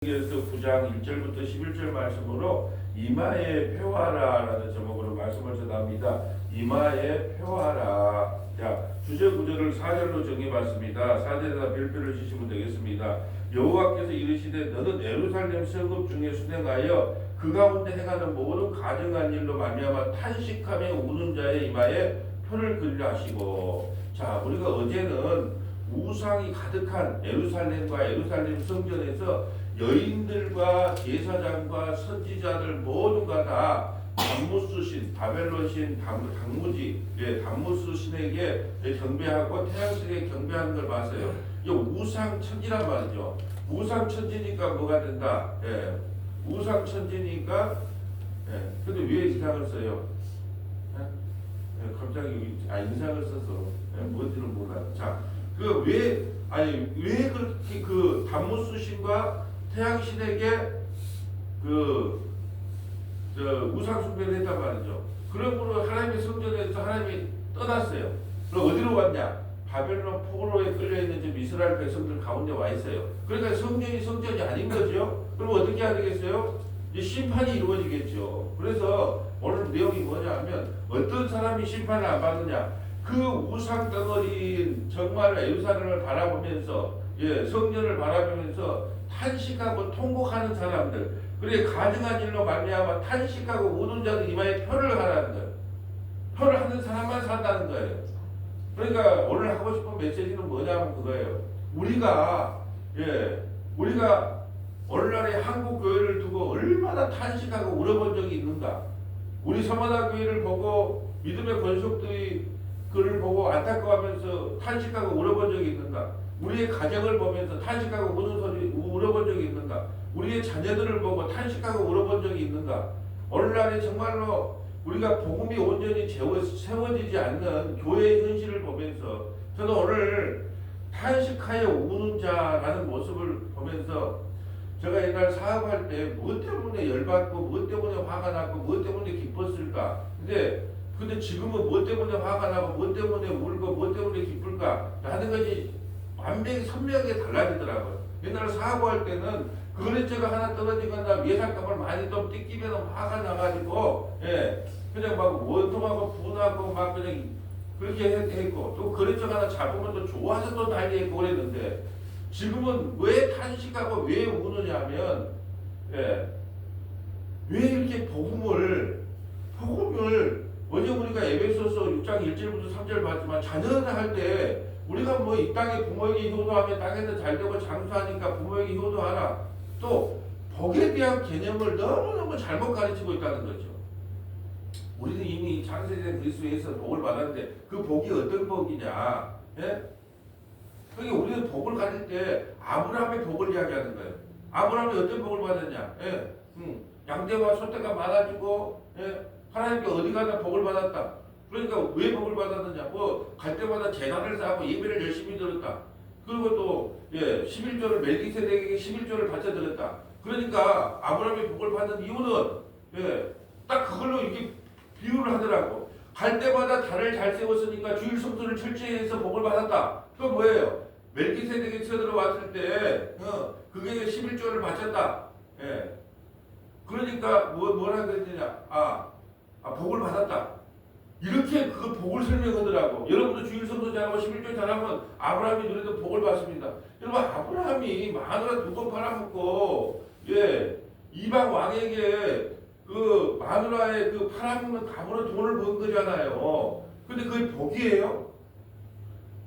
에서 9장 1절부터 11절 말씀으로 이마에 펴와라라는 제목으로 말씀을 전합니다. 이마에 펴와라. 자, 주제 구절을 4절로 정해봤습니다. 4절에다 별표를 주시면 되겠습니다. 여호와께서 이르시되 너는 예루살렘 성읍 중에 순행하여 그 가운데 행하는 모든 가증한 일로 말미암아 탄식하며 우는 자의 이마에 표를 그리라 하시고. 자, 우리가 어제는 우상이 가득한 예루살렘과 예루살렘 성전에서 여인들과 제사장과 선지자들 모두가 다 담무스 신, 바벨론 신, 당무지, 담무스 신에게 경배하고 태양신에게 경배하는 걸 봤어요. 이 우상 천지란 말이죠. 우상 천지니까 뭐가 된다? 우상 천지니까. 근데 왜 이상을 써요? 갑자기 인상을 써서 뭔지는 몰라. 자, 왜 그렇게 그 담무스 신과 태양신에게 우상 숭배를 했단 말이죠. 그러므로 하나님의 성전에서 하나님이 떠났어요. 그럼 어디로 갔냐? 바벨론 포로에 끌려있는 지금 이스라엘 백성들 가운데 와 있어요. 그러니까 성전이 아닌 거죠. 그럼 어떻게 해야 되겠어요? 이제 심판이 이루어지겠죠. 그래서 오늘 내용이 뭐냐 하면 어떤 사람이 심판을 안 받느냐? 그 우상 덩어리인 정말 예루살렘을 바라보면서 성전을 바라보면서 탄식하고 통곡하는 사람들, 그래 가증한 일로 말미암아 탄식하고 우는 자들 이마에 표를 하라는 거예요. 표를 하는 사람만 산다는 거예요. 그러니까 오늘 하고 싶은 메시지는 뭐냐면 그거예요. 우리가 오늘날의 한국 교회를 두고 얼마나 탄식하고 울어본 적이 있는가? 우리 서마다 교회를 보고 믿음의 권속들이 그를 보고 안타까워하면서 탄식하고 울어본 적이 있는가? 우리의 가정을 보면서 탄식하고 울어본 적이 있는가? 우리의 자녀들을 보고 탄식하고 울어본 적이 있는가? 오늘날에 정말로 우리가 복음이 온전히 세워지지 않는 교회의 현실을 보면서 저는 오늘 탄식하여 우는 자라는 모습을 보면서 제가 옛날 사업할 때 무엇 때문에 열받고 무엇 때문에 화가 났고 무엇 때문에 기뻤을까? 근데 지금은 무엇 때문에 화가 나고 무엇 때문에 울고 무엇 때문에 기쁠까? 하는 것이 완벽히 선명하게 달라지더라고요. 옛날 사고할 때는 거래처가 하나 떨어지거나 예상값을 많이 좀 뜯기면 화가 나가지고 그냥 막 원통하고 분하고 막 그냥 그렇게 했고, 또 거래처가 하나 잡으면 또 좋아서 또 달리했고 그랬는데 지금은 왜 탄식하고 왜 우느냐 하면 왜 이렇게 복음을 어제 우리가 에베소서 6장 1절부터 3절 봤지만 자녀를 할 때 우리가 뭐 이 땅에 부모에게 효도하면 땅에서 잘되고 장수하니까 부모에게 효도하라. 또 복에 대한 개념을 너무너무 잘못 가르치고 있다는 거죠. 우리는 이미 창세된 그리스도에서 복을 받았는데 그 복이 어떤 복이냐? 그러니까 우리는 복을 가질 때 아브라함의 복을 이야기하는 거예요. 아브라함이 어떤 복을 받았냐? 양떼와 소떼가 많아지고 하나님께 어디 가나 복을 받았다. 그러니까 왜 복을 받았느냐? 갈 때마다 재단을 쌓고 예배를 열심히 드렸다. 그리고 또 11조를 멜기세덱에게 11조를 바쳐 드렸다. 그러니까 아브라함이 복을 받는 이유는 딱 그걸로 이렇게 비유를 하더라고. 갈 때마다 달을 잘 세웠으니까 주일 성수를 철저히 해서 복을 받았다. 그건 뭐예요? 멜기세덱이 쳐들어왔을 때 그게 11조를 바쳤다. 그러니까 뭐라 그랬느냐? 복을 받았다. 이렇게 그 복을 설명하더라고. 여러분도 주일 성수 잘하고 11조 잘하면 아브라함이 누리던 복을 받습니다. 여러분, 아브라함이 마누라 2번 팔아먹고 이방 왕에게 그 마누라의 그 팔아먹는 값으로 돈을 번 거잖아요. 근데 그게 복이에요?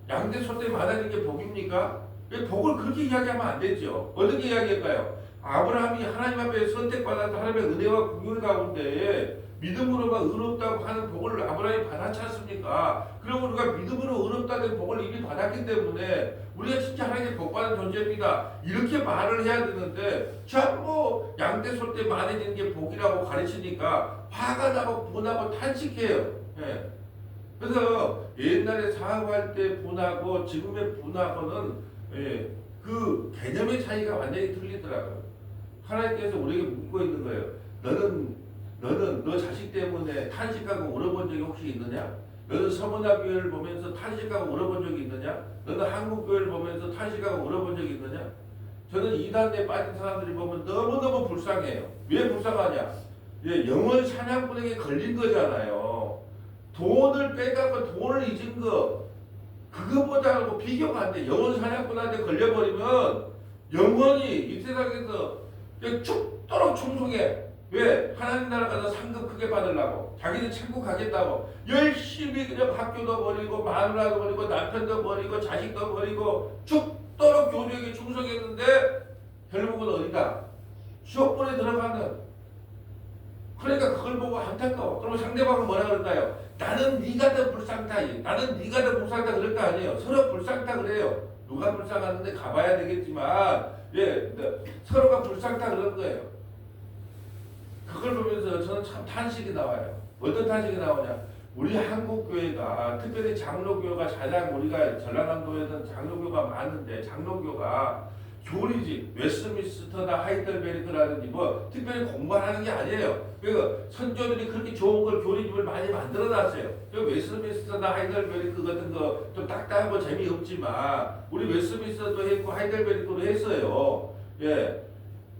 양대 소떼 많아지는 게 복입니까? 복을 그렇게 이야기하면 안 되죠. 어떻게 이야기할까요? 아브라함이 하나님 앞에 선택받았던 하나님의 은혜와 긍휼 가운데 믿음으로만 의롭다고 하는 복을 아브라함이 받았지 않습니까? 그럼 우리가 믿음으로 의롭다는 복을 이미 받았기 때문에 우리가 진짜 하나님의 복받은 존재입니다. 이렇게 말을 해야 되는데 전부 양떼 소떼 많아지는 게 복이라고 가르치니까 화가 나고 분하고 탄식해요. 그래서 옛날에 사업할 때 분하고 지금의 분하고는 그 개념의 차이가 완전히 틀리더라고요. 하나님께서 우리에게 묻고 있는 거예요. 너는 너 자식 때문에 탄식하고 울어본 적이 혹시 있느냐? 너는 서문화 교회를 보면서 탄식하고 울어본 적이 있느냐? 너는 한국 교회를 보면서 탄식하고 울어본 적이 있느냐? 저는 이단에 빠진 사람들이 보면 너무너무 불쌍해요. 왜 불쌍하냐? 예, 영혼 사냥꾼에게 걸린 거잖아요. 돈을 빼갖고 돈을 잊은 거, 그거보다하고 비교가 안 돼. 영혼 사냥꾼한테 걸려버리면 영혼이 이 세상에서 죽도록 충성해. 왜? 하나님 나라 가서 상급 크게 받으려고. 자기는 천국 가겠다고. 열심히 그냥 학교도 버리고 마누라도 버리고 남편도 버리고 자식도 버리고 죽도록 교주에게 충성했는데 결국은 어디다? 지옥불에 들어가는. 그러니까 그걸 보고 안타까워. 그러면 상대방은 뭐라 그럴까요? 나는 네가 더 불쌍다. 나는 네가 더 불쌍다 그럴 거 아니에요. 서로 불쌍다 그래요. 누가 불쌍하는데 가봐야 되겠지만 예, 서로가 불쌍다 그런 거예요. 그걸 보면서 저는 참 탄식이 나와요. 어떤 탄식이 나오냐? 우리 한국교회가 특별히 장로교가 가장 우리가 전라남도에는 장로교가 많은데 장로교가 교리지 웨스트민스터나 하이델베르크라든지 뭐 특별히 공부하는 게 아니에요. 그 선조들이 그렇게 좋은 걸 교리집을 많이 만들어놨어요. 그 웨스트민스터나 하이델베르크 같은 거 좀 딱딱하고 재미없지만 우리 웨스트민스터도 했고 하이델베르크도 했어요. 예,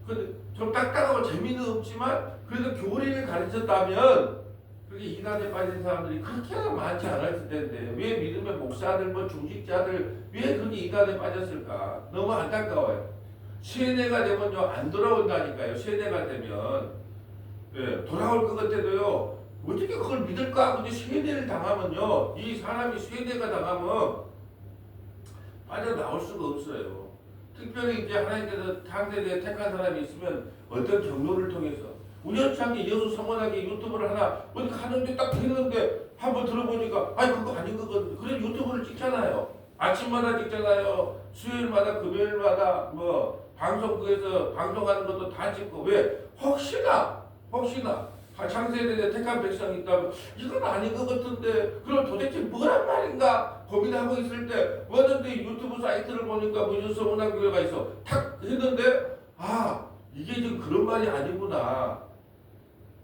근데 좀 딱딱하고 재미는 없지만 그래도 교리를 가르쳤다면 그렇게 이단에 빠진 사람들이 그렇게 많지 않았을 텐데 왜 믿음의 목사들 뭐 중직자들 왜 그렇게 이단에 빠졌을까? 너무 안타까워요. 세뇌가 되면요 안 돌아온다니까요. 세뇌가 되면 예, 돌아올 것 같아도요 어떻게 그걸 믿을까? 근데 세뇌를 당하면요 이 사람이 세뇌가 당하면 빠져나올 수가 없어요. 특별히 이제 하나님께서 상대에 택한 사람이 있으면 어떤 경로를 통해서 우연찮게 예수 성원하게 유튜브를 하나 어디 가는데 딱 했는데 한번 들어보니까 아니 그거 아닌 거거든요. 그래 유튜브를 찍잖아요. 아침마다 찍잖아요. 수요일마다 금요일마다 뭐 방송국에서 방송하는 것도 다 찍고 왜 혹시나 창세전에 택한 백성이 있다면 이건 아닌 것 같은데 그럼 도대체 뭐란 말인가 고민하고 있을 때 뭐든지 유튜브 사이트를 보니까 무슨 문화교회가 있어 탁 했는데 아 이게 지금 그런 말이 아니구나.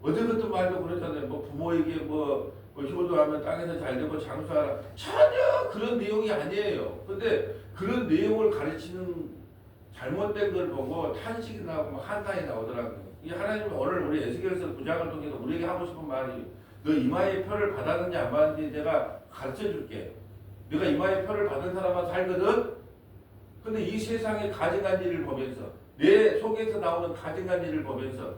어제 같은 말도 그랬잖아요. 뭐 부모에게 뭐 효도하면 땅에서 잘 되고 장수하라. 전혀 그런 내용이 아니에요. 근데 그런 내용을 가르치는 잘못된 걸 보고 탄식이 나오고 한탄이 나오더라고요. 이 하나님은 오늘 우리 에스겔서 9장을 통해서 우리에게 하고 싶은 말이 너 이마의 표를 받았는지 안 받았는지 내가 가르쳐 줄게. 내가 이마의 표를 받은 사람만 살거든. 근데 이 세상의 가증한 일을 보면서 내 속에서 나오는 가증한 일을 보면서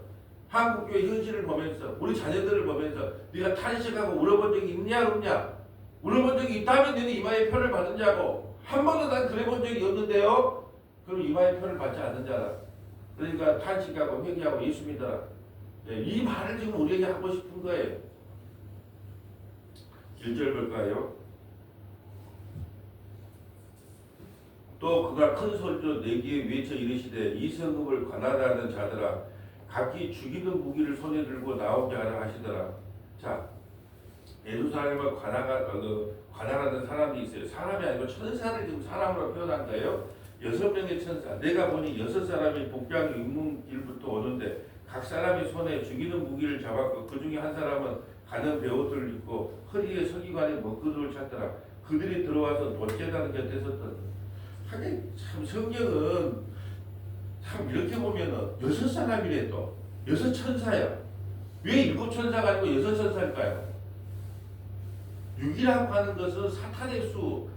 한국교회 현실을 보면서 우리 자녀들을 보면서 네가 탄식하고 울어본 적이 있냐 없냐? 울어본 적이 있다면 너는 이마의 표를 받느냐고. 한 번도 난 그래 본 적이 없는데요. 그럼 이마의 표를 받지 않는 자라. 그러니까 탄식하고 회개하고 예수 믿어라. 이 말을 지금 우리에게 하고 싶은 거예요. 1절 볼까요? 또 그가 큰 소리로 내기에 외쳐 이르시되 이 성읍을 관할하는 자들아 각기 죽이는 무기를 손에 들고 나오게 하라 하시더라. 자, 예루살렘을 관할하는 사람이 있어요. 사람이 아니고 천사를 지금 사람으로 표현한 거예요. 6명의 천사. 내가 보니 6사람이 복장 입문 길부터 오는데 각 사람이 손에 죽이는 무기를 잡았고 그 중에 한 사람은 가는 베옷을 입고 허리에 서기관의 먹구름을 찼더라. 그들이 들어와서 못제단 곁에 섰더라. 하긴 참 성경은 참 이렇게 보면은 6사람이래 또 6천사야. 왜 7천사가 아니고 6천사일까요? 6이라고 하는 것은 사탄의 수,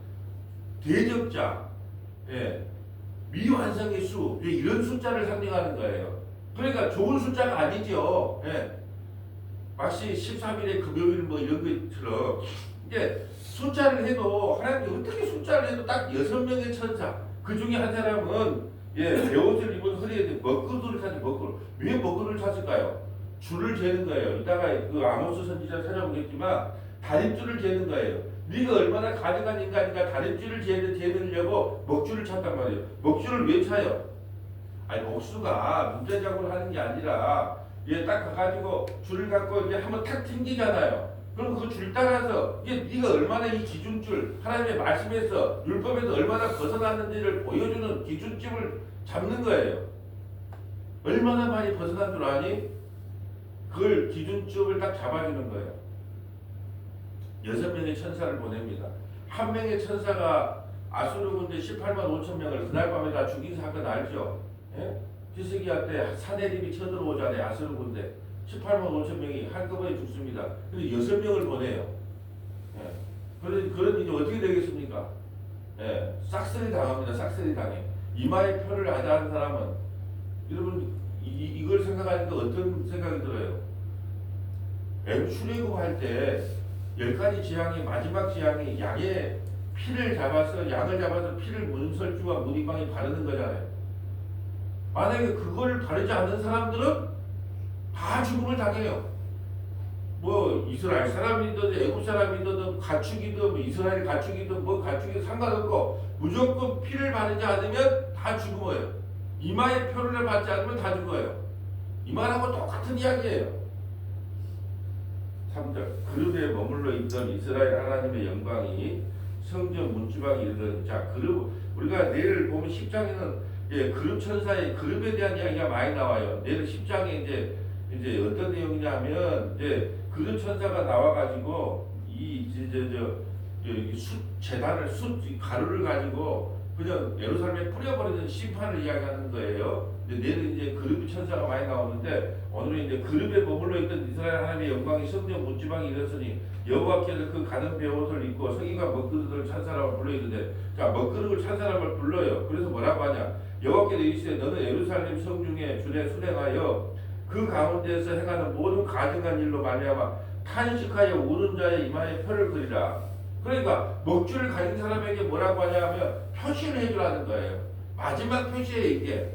대적자, 예, 미완성의 수, 이런 숫자를 상징하는 거예요. 그러니까 좋은 숫자가 아니죠. 예. 마치 13일의 금요일 뭐 이런 것처럼 이제 숫자를 해도 하나님이 어떻게 숫자를 해도 딱 6명의 천사. 그 중에 한 사람은 베옷을 입은 허리에 먹구름을 찼지. 먹구름. 왜 먹구름을 찼을까요? 줄을 재는 거예요. 이따가 그 아모스 선지자 찾아보겠지만 다림줄을 재는 거예요. 네가 얼마나 가증한 인간인가 다림줄을 재느려고 먹줄을 찼단 말이에요. 먹줄을 왜 차요? 아니 목수가 문제작업을 하는 게 아니라 딱 가가지고 줄을 갖고 이제 한번 탁 튕기잖아요. 그럼 그 줄 따라서 네가 얼마나 이 기준줄 하나님의 말씀에서 율법에서 얼마나 벗어났는지를 보여주는 기준점을 잡는 거예요. 얼마나 많이 벗어난 줄 아니? 그걸 기준점을 딱 잡아주는 거예요. 6명의 천사를 보냅니다. 한 명의 천사가 아수르 군대 18만 5천 명을 그날 밤에 다 죽인 사건 알죠? 예? 히스기야 때 사내립이 쳐들어오잖아요. 아수르 군대 18만 5천 명이 한꺼번에 죽습니다. 근데 6명을 보내요. 예. 그런 일이 어떻게 되겠습니까? 예. 싹쓸이 당합니다. 싹쓸이 당해. 이마에 표를 아자한 사람은 여러분 이걸 생각하니까 어떤 생각이 들어요? 출애굽할 때 10가지 재앙의 마지막 재앙이 양의 양을 잡아서 피를 문설주와 무리방이 바르는 거잖아요. 만약에 그걸 바르지 않는 사람들은 다 죽음을 당해요. 뭐 이스라엘 사람이든 애국 사람이든 가축이든 뭐 이스라엘 가축이든 뭐 가축이든 상관없고 무조건 피를 바르지 않으면 다 죽어요. 이마에 표를 받지 않으면 다 죽어요. 이 말하고 똑같은 이야기예요. 3절 그룹에 머물러 있던 이스라엘 하나님의 영광이 성전 문지방에 이르더니 자 그룹 우리가 내일 보면 10장에는 그룹 천사의 그룹에 대한 이야기가 많이 나와요. 내일 10장에 이제 어떤 내용이냐면 이제 그룹 천사가 나와가지고 재단을 가루를 가지고 그냥 예루살렘에 뿌려버리는 심판을 이야기하는 거예요. 내일은 이제 그룹 천사가 많이 나오는데 오늘은 이제 그룹에 머물러 있던 이스라엘 하나님의 영광이 성전 문지방에 이르렀으니 여호와께서 그 가는 베옷을 입고 성인과 먹그릇을 찬 사람을 불러이르되 자 먹그릇을 찬 사람을 불러요. 그래서 뭐라고 하냐 여호와께서 이르시되 너는 예루살렘 성중에 주례 순행하여 그 가운데에서 행하는 모든 가증한 일로 말미암아 탄식하여 우는 자의 이마에 표를 그리라. 그러니까 먹줄을 가진 사람에게 뭐라고 하냐면 표시를 해주라는 거예요. 마지막 표시에 이게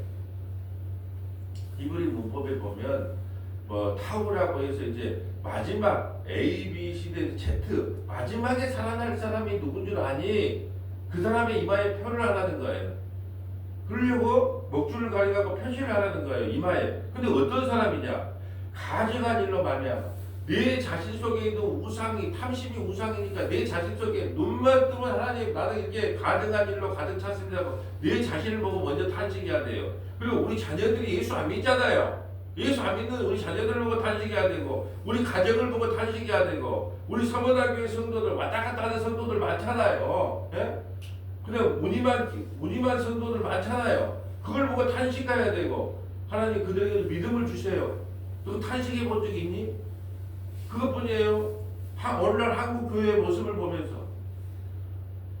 히브리 문법에 보면 뭐 타우라고 해서 이제 마지막 A, B, C, D, Z 마지막에 살아날 사람이 누군 줄 아니? 그 사람의 이마에 표를 하라는 거예요. 그러려고 먹줄을 가리고 표시를 하라는 거예요. 이마에. 근데 어떤 사람이냐? 가증한 일로 말미암아 내 자신 속에 있는 우상이 탐심이 우상이니까 내 자신 속에 눈만 뜨면 하나님 나는 이게 가증한 일로 가득 찼습니다. 내 자신을 보고 먼저 탄식해야 돼요. 그리고 우리 자녀들이 예수 안 믿잖아요. 예수 안 믿는 우리 자녀들을 보고 탄식해야 되고 우리 가정을 보고 탄식해야 되고 우리 서머다교회 성도들 왔다 갔다 하는 성도들 많잖아요. 예? 그냥 무늬만 성도들 많잖아요. 그걸 보고 탄식해야 되고 하나님 그들에게 믿음을 주세요. 너 탄식해 본 적이 있니? 그것뿐이에요. 오늘날 한국 교회의 모습을 보면서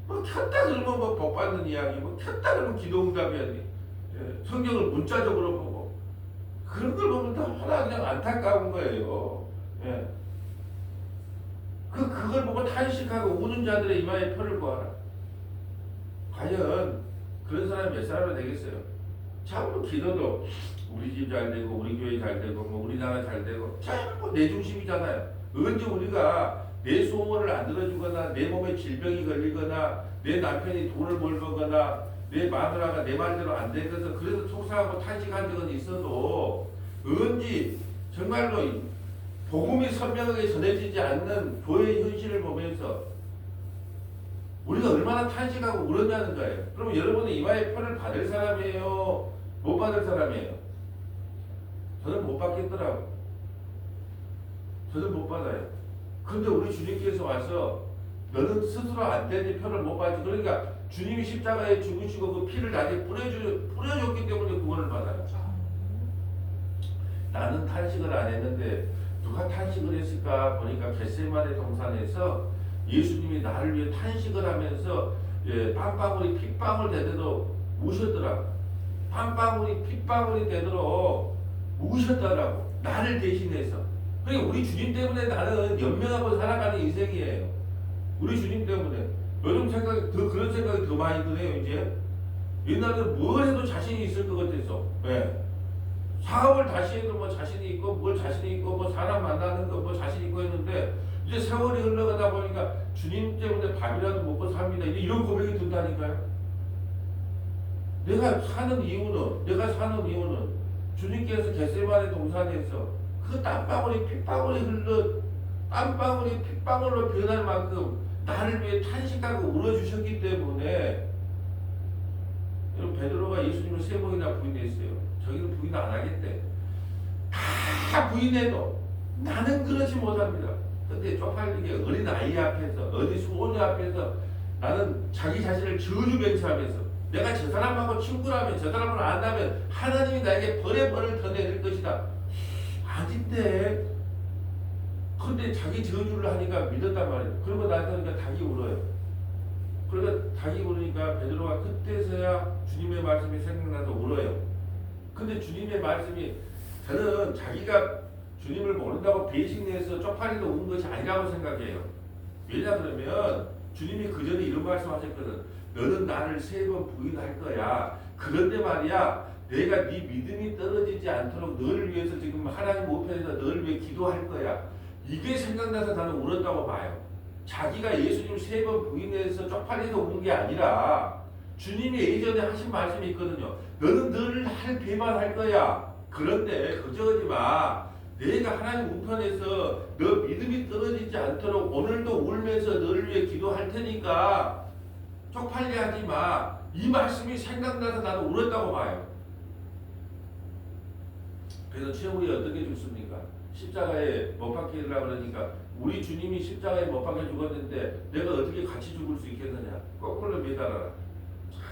뭐 켰다 그러면 뭐 복받는 이야기, 뭐 켰다 그러면 기도응답 이야기, 성경을 문자적으로 보고 그런 걸 보면 다 하나 그냥 안타까운 거예요. 예. 그걸 보고 탄식하고 우는 자들의 이마에 표를 구하라. 과연 그런 사람이 몇 사람이 되겠어요? 전부 기도도 우리 집 잘 되고 우리 교회 잘 되고 뭐 우리나라 잘 되고 전부 내 중심이잖아요. 언제 우리가 내 소원을 안 들어주거나 내 몸에 질병이 걸리거나 내 남편이 돈을 벌거나 내 마누라가 내 말대로 안 되거나 그래서 속상하고 탄식한 적은 있어도 언제 정말로 복음이 선명하게 전해지지 않는 교회의 현실을 보면서 우리가 얼마나 탄식하고 울었냐는 거예요. 그럼 여러분은 이마에 표를 받을 사람이에요? 못 받을 사람이에요? 저는 못 받겠더라고. 저는 못 받아요. 근데 우리 주님께서 와서 너는 스스로 안 되니 표를 못 받지. 그러니까 주님이 십자가에 죽으시고 그 피를 나한테 뿌려줬기 때문에 구원을 받아요. 나는 탄식을 안 했는데 누가 탄식을 했을까 보니까 겟세마네 동산에서 예수님이 나를 위해 탄식을 하면서 땀방울이 핏방울 되도록 우셨더라고. 땀방울이 핏방울이 되도록 우셨더라고. 나를 대신해서. 그러니까 우리 주님 때문에 나는 연명하고 살아가는 인생이에요. 우리 주님 때문에. 요즘 그런 생각이 더 많이 드네요, 이제. 옛날에는 뭘 해도 자신이 있을 것 같아서. 네. 사업을 다시 해도 뭐 자신이 있고, 뭘 자신이 있고, 뭐 사람 만나는 거 뭐 자신이 있고 했는데, 이제 세월이 흘러가다 보니까 주님 때문에 밥이라도 먹고 삽니다. 이런 고백이 든다니까요. 내가 사는 이유는 주님께서 겟세마네 동산에서 그 땀방울이 핏방울로 변할 만큼 나를 위해 탄식하고 울어주셨기 때문에 여러분 베드로가 예수님을 3번이나 부인했어요. 저기는 부인 안 하겠대. 다 부인해도 나는 그러지 못합니다. 근데 쪽팔리게 어린 아이 앞에서 어린 소녀 앞에서 나는 자기 자신을 저주 맹세하면서 내가 저 사람하고 친구라면 저 사람을 안다면 하나님이 나에게 벌을 더 내릴 것이다. 아닌데. 근데 자기 저주를 하니까 믿었단 말이에요. 그러고 나서니까 닭이 울어요. 그러니까 닭이 울으니까 베드로가 그때서야 주님의 말씀이 생각나서 울어요. 근데 주님의 말씀이 저는 자기가 주님을 모른다고 배신해서 쪽팔리도 운 것이 아니라고 생각해요. 왜냐 그러면 주님이 그 전에 이런 말씀하셨거든. 너는 나를 3번 부인할 거야. 그런데 말이야 내가 네 믿음이 떨어지지 않도록 너를 위해서 지금 하나님 우편에서 너를 위해 기도할 거야. 이게 생각나서 나는 울었다고 봐요. 자기가 예수님 3번 부인해서 쪽팔려서 운 게 아니라 주님이 예전에 하신 말씀이 있거든요. 너는 너를 할 배만 할 거야. 그런데 걱정하지 마. 내가 하나님 우편에서 너 믿음이 떨어지지 않도록 오늘도 울면서 너를 위해 기도할 테니까 쪽팔려 하지 마. 이 말씀이 생각나서 나도 울었다고 봐요. 그래서 최후에 어떻게 죽습니까? 십자가에 못 박히려고 그러니까 우리 주님이 십자가에 못 박혀 죽었는데 내가 어떻게 같이 죽을 수 있겠느냐? 거꾸로 매달아라.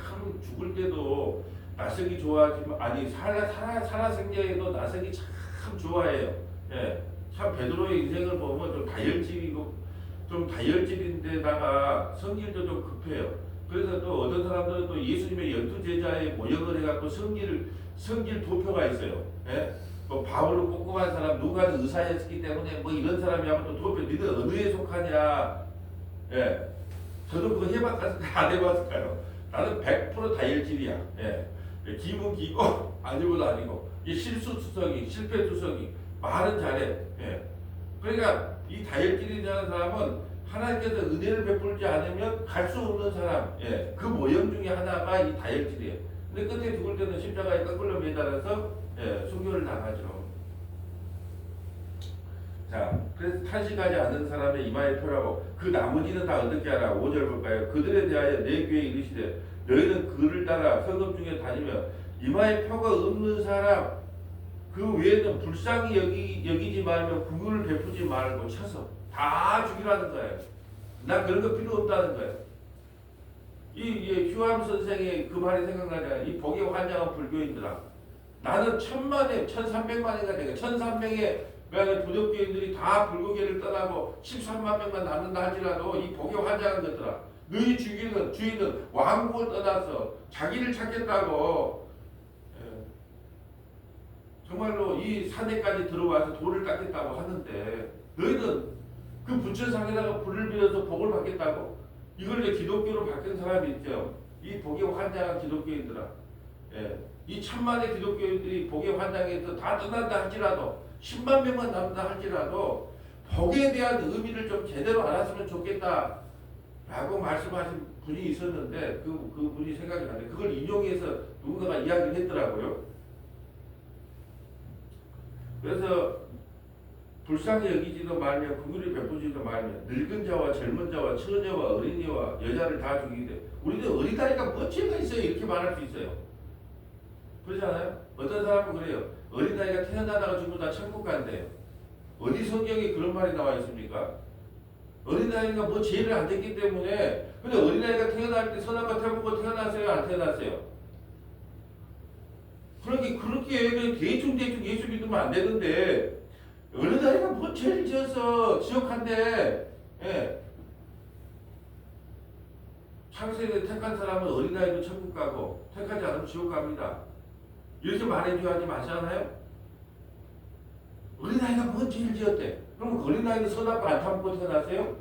참 죽을 때도 나서기 좋아하지만 아니 살아생전에도 나서기 참 좋아해요. 예, 참 베드로의 인생을 보면 좀 다혈질이고 좀 다혈질인데다가 성질도 좀 급해요. 그래서 또 어떤 사람들은 또 예수님의 12제자의 모형을 해갖고 성질 도표가 있어요. 예? 뭐 바울로 꼼꼼한 사람 누가 의사였기 때문에 뭐 이런 사람이 하면 또 도표 니들 어디에 속하냐. 예, 저도 그거 해봤을까요? 안 해봤을까요? 나는 100% 다혈질이야. 예. 기분 기고 아니고도 아니고 이 실수투성이 실패투성이 말은 잘해. 예. 그러니까 이 다혈질이라는 사람은 하나님께서 은혜를 베풀지 않으면 갈 수 없는 사람. 예. 그 모형 중에 하나가 이 다혈질이에요. 근데 끝에 죽을 때는 십자가에 거꾸로 매달아서 순교를 당하죠. 자, 그래서 탄식하지 않는 사람의 이마에 표라고 그 나머지는 다 어떻게 하라. 5절 볼까요? 그들에 대하여 내 귀에 이르시되 너희는 그를 따라 성읍 중에 다니며 이마에 표가 없는 사람 그 외에는 불쌍히 여기지 말며 구휼을 베푸지 말고 쳐서 다 죽이라는 거예요. 나 그런 거 필요 없다는 거예요. 이 휴암 선생의 그 말이 생각나잖아요. 이 복의 환장한 불교인들아. 나는 1000만에 1300만인가 되게 1300의 부족교인들이 다 불교계를 떠나고 13만 명만 남는다 할지라도 이 복의 환장한 것들아. 너희 주인은 왕국을 떠나서 자기를 찾겠다고 정말로 이 산에까지 들어와서 돌을 닦겠다고 하는데 너희는 그 부처상에다가 불을 빌어서 복을 받겠다고? 이걸 이제 기독교로 바뀐 사람이 있죠. 이 복에 환장한 기독교인들아. 예. 이 1000만의 기독교인들이 복에 환장해서 다 떠난다 할지라도 10만 명만 남는다 할지라도 복에 대한 의미를 좀 제대로 알았으면 좋겠다 라고 말씀하신 분이 있었는데 그 분이 생각이 나네. 그걸 인용해서 누군가가 이야기를 했더라고요. 그래서 불쌍히 여기지도 말며 긍휼히 베푸지도 말며 늙은 자와 젊은 자와 처녀와 어린이와 여자를 다 죽이되 우리는 어리다니까 뭐 죄가 있어요 이렇게 말할 수 있어요. 그렇지 않아요? 어떤 사람은 그래요. 어린아이가 태어나다가 전부 다 천국 간대요. 어디 성경에 그런 말이 나와 있습니까? 어린아이가 뭐 죄를 안 됐기 때문에. 근데 어린아이가 태어날 때 선악과 태보고 태어났어요? 안 태어났어요? 그러니까 그렇게 그냥 대충 예수 믿으면 안 되는데 어린아이가 뭐 죄를 지어서 지옥한데. 예. 창세기에 택한 사람은 어린아이도 천국 가고 택하지 않으면 지옥 갑니다. 이렇게 말해줘야 하지 마시잖아요? 어린아이가 뭔 죄를 지었대? 그럼 어린아이는 선악과 안 참고 태어났어요?